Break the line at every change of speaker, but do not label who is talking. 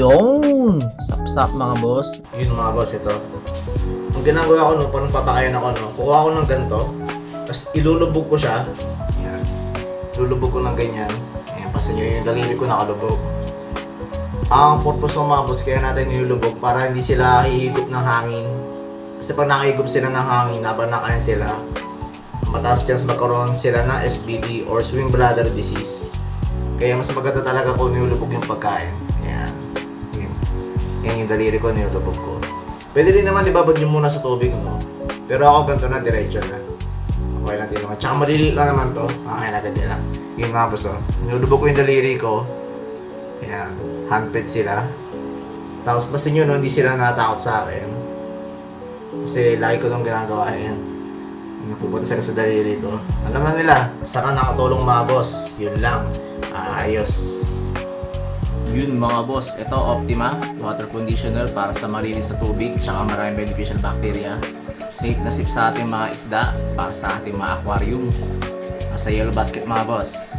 Yun! Sapsap mga boss.
Yun mga boss, ito. Ang ginagawa ko no, parang papakain ako no, kukuha ko ng ganito, tapos ilulubog ko siya. Yan. Lulubog ko ng ganyan. Ayan, pasin nyo yung daliri ko nakalubog. Ang purpose ng mga boss, kaya natin nilulubog para hindi sila hihigop ng hangin. Kasi pag nakahigop sila ng hangin, habang nakain sila, mataas chance magkaroon sila ng SBD or swing bladder disease. Kaya mas maganda talaga kung nilulubog yung pagkain. Ayan. Yan yung daliri ko, nilulubog ko. Pwede rin naman ibabad nyo muna sa tubig, no? Pero ako ganito na, diretso na. Okay lang din naman. Tsaka maliliit lang naman to. Okay na ganyan lang. Yung mga boss, nilulubog ko yung daliri ko. Ayan. Handpad sila. Tapos basta nyo, no, hindi sila natakot sa akin. Kasi lagi ko nung ginagawa yan. Napupunta sila sa daliri ko. Alam na nila, saka nakatulong mga boss. Yun lang. Ayos.
Yun mga boss, ito Optima water conditioner para sa malinis sa tubig tsaka maraming beneficial bacteria. Safe na safe sa ating mga isda para sa ating mga aquarium. Sa Yellow Basket mga boss.